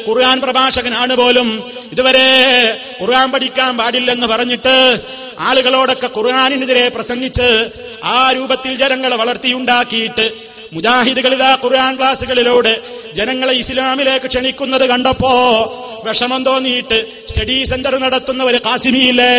ഖുർആൻ പ്രഭാഷകനാണ് പോലും ഇതുവരെ ഖുർആൻ പഠിക്കാൻ പാടില്ലെന്ന് പറഞ്ഞിട്ട് ആളുകളോടൊക്കെ ഖുർആനിനെതിരെ പ്രസംഗിച്ച് ആ രൂപത്തിൽ ജനങ്ങളെ വളർത്തിയുണ്ടാക്കിയിട്ട് മുജാഹിദുകൾ ഇതാ ഖുർആൻ ക്ലാസുകളിലൂടെ ജനങ്ങളെ ഇസ്ലാമിലേക്ക് ക്ഷണിക്കുന്നത് കണ്ടപ്പോ വിഷമം തോന്നിയിട്ട് സ്റ്റഡി സെന്റർ നടത്തുന്ന ഒരു ഖാസിമിയില്ലേ,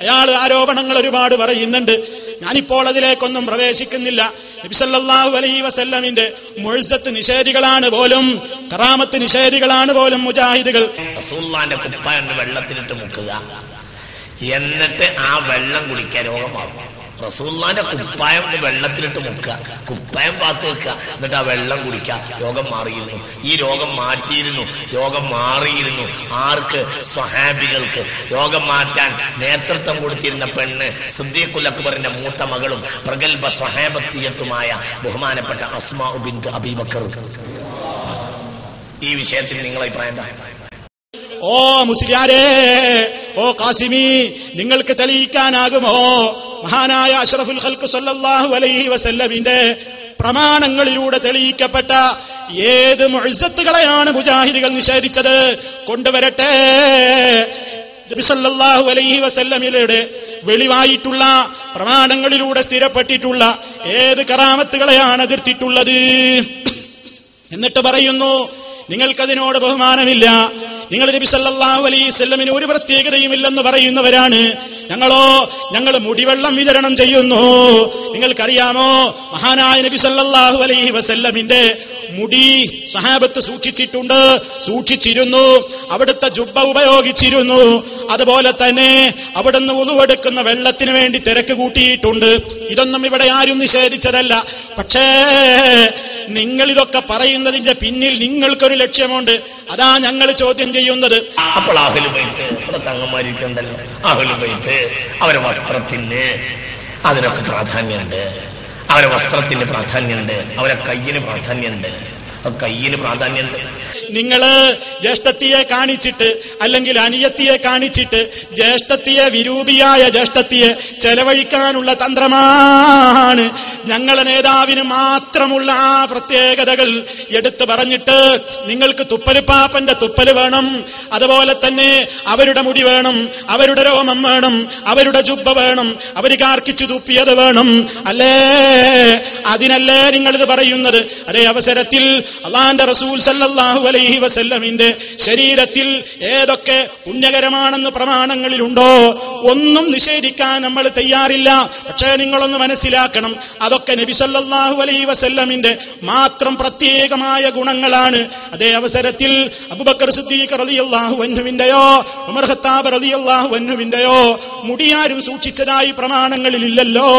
അയാൾ ആരോപണങ്ങൾ ഒരുപാട് പറയുന്നുണ്ട്. ഞാനിപ്പോൾ അതിലേക്കൊന്നും പ്രവേശിക്കുന്നില്ല. നബി സല്ലല്ലാഹു അലൈഹി വസല്ലമിന്റെ മുഅ്ജിസത്ത് നിഷേധികളാണ് പോലും, കറാമത്ത് നിഷേധികളാണ് പോലും മുജാഹിദുകൾ. റസൂലുള്ളാഹിന്റെ കുപ്പായം വെള്ളത്തിലിട്ട് മുക്കുക, എന്നിട്ട് ആ വെള്ളം കുടിക്കാൻ രോഗമാകും. റസൂലുള്ളാഹിന്റെ കുപ്പായം വെള്ളത്തിലിട്ട് മുക്കുക, കുപ്പായം പാത്ത് വെക്കുക, എന്നിട്ട് ആ വെള്ളം കുടിക്കുക, രോഗം മാറിയിരുന്നു. ഈ രോഗം മാറ്റിയിരുന്നു, രോഗം മാറിയിരുന്നു. ആർക്ക്? സ്വഹാബികൾക്ക്. രോഗം മാറ്റാൻ നേതൃത്വം കൊടുത്തിരുന്ന പെണ്ണ് സിദ്ദീഖുൽ അക്ബറിന്റെ മൂത്ത മകളും പ്രഗൽഭ സ്വഹാബത്തിയത്തുമായ ബഹുമാനപ്പെട്ട അസ്മാ ബിൻത് അബീ ബക്കർ. ഈ വിഷയത്തിൽ നിങ്ങളെ അഭിപ്രായം എന്താ? ഓ മുസ്ലിയാരേ, ഓ ഖാസിമി, നിങ്ങൾക്ക് തെളിയിക്കാനാകുമോ മഹാനായ അഷ്റഫുൽ ഖൽഖ് സല്ലല്ലാഹു അലൈഹി വസല്ലമിന്റെ പ്രമാണങ്ങളിലൂടെ തെളിയിക്കപ്പെട്ട ഏത് മുഅ്ജിസത്തുകളെയാണ് മുജാഹിദുകൾ നിഷേധിച്ചത്? കൊണ്ടുവരട്ടെ. നബി സല്ലല്ലാഹു അലൈഹി വസല്ലമിലൂടെ വെളിവായിട്ടുള്ള പ്രമാണങ്ങളിലൂടെ സ്ഥിരപ്പെട്ടിട്ടുള്ള ഏത് കറാമത്തുകളെയാണ് എതിർത്തിട്ടുള്ളത്? എന്നിട്ട് പറയുന്നു നിങ്ങൾക്കതിനോട് ബഹുമാനമില്ല, നിങ്ങൾ നബി സല്ലല്ലാഹു അലൈഹി വസല്ലമിന് ഒരു പ്രത്യേകതയും ഇല്ലെന്ന് പറയുന്നവരാണ്. ഞങ്ങൾ മുടിവെള്ളം വിതരണം ചെയ്യുന്നു. നിങ്ങൾക്കറിയാമോ മഹാനായ നബി സല്ലല്ലാഹു അലൈഹി വസല്ലമിന്റെ മുടി സ്വഹാബത്ത് സൂക്ഷിച്ചിരുന്നു. അവിടുത്തെ ജുബ്ബ ഉപയോഗിച്ചിരുന്നു. അതുപോലെ തന്നെ അവിടുന്ന് വുളുവെടുക്കുന്ന വെള്ളത്തിന് വേണ്ടി തിരക്ക് കൂട്ടിയിട്ടുണ്ട്. ഇതൊന്നും ഇവിടെ ആരും നിഷേധിച്ചതല്ല. പക്ഷേ നിങ്ങൾ ഇതൊക്കെ പറയുന്നതിന്റെ പിന്നിൽ നിങ്ങൾക്കൊരു ലക്ഷ്യമുണ്ട്. അതാ ഞങ്ങൾ ചോദ്യം ചെയ്യുന്നത്. അപ്പോൾ അഹ്ലുൽ ബൈത്ത് തങ്ങന്മാരിക്കുണ്ടല്ലോ, അഹ്ലുൽ ബൈത്ത് അവരെ വസ്ത്രത്തിന് അതിനൊക്കെ പ്രാധാന്യമുണ്ട്, അവരെ വസ്ത്രത്തിന് പ്രാധാന്യമുണ്ട്, അവരെ കയ്യിന് പ്രാധാന്യമുണ്ട്, കയ്യിന് പ്രാധാന്യമുണ്ട്. നിങ്ങള് ജ്യേഷ്ഠത്തിയെ കാണിച്ചിട്ട് അല്ലെങ്കിൽ അനിയത്തിയെ കാണിച്ചിട്ട് ജ്യേഷ്ഠത്തിയെ, വിരൂപിയായ ജ്യേഷ്ഠത്തിയെ ചെലവഴിക്കാനുള്ള തന്ത്രമാണ്. ഞങ്ങളെ നേതാവിന് മാത്രമുള്ള ആ പ്രത്യേകതകൾ എടുത്തു പറഞ്ഞിട്ട് നിങ്ങൾക്ക് തുപ്പലുപ്പാപ്പന്റെ തുപ്പല് വേണം, അതുപോലെ തന്നെ അവരുടെ മുടി വേണം, അവരുടെ രോമം വേണം, അവരുടെ ജുബ്ബ വേണം, അവർ കാർക്കിച്ചു തുപ്പിയത് വേണം, അല്ലേ? അതിനല്ലേ നിങ്ങളിത് പറയുന്നത്? അതേ അവസരത്തിൽ അല്ലാഹുവിന്റെ റസൂൽ സല്ലല്ലാഹു അലൈഹി വസല്ലമിന്റെ ശരീരത്തിൽ ഏതൊക്കെ പുണ്യകരമാണെന്ന് പ്രമാണങ്ങളിലുണ്ടോ ഒന്നും നിഷേധിക്കാൻ നമ്മൾ തയ്യാറില്ല. പക്ഷേ നിങ്ങളൊന്ന് മനസ്സിലാക്കണം, അതൊക്കെ നബി സല്ലല്ലാഹു അലൈഹി വസല്ലമിന്റെ മാത്രം പ്രത്യേകമായ ഗുണങ്ങളാണ്. അതേ അവസരത്തിൽ അബൂബക്കർ സിദ്ദീഖ് റളിയല്ലാഹു അൻഹുവിന്റെയോ ഉമർ ഖത്താബ് റളിയല്ലാഹു അൻഹുവിന്റെയോ മുടിയാരും സൂക്ഷിച്ചതായി പ്രമാണങ്ങളിലില്ലല്ലോ.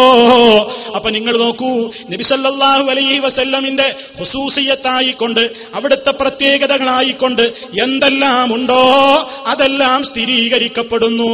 അപ്പൊ നിങ്ങൾ നോക്കൂ, നബി സല്ലല്ലാഹു അലൈഹി വസല്ലമിന്റെ ഖുസൂസിയത്തായിക്കൊണ്ട് അവിടുത്തെ പ്രത്യേകതകളായിക്കൊണ്ട് എന്തെല്ലാം ഉണ്ടോ അതെല്ലാം സ്ഥിരീകരിക്കപ്പെടുന്നു.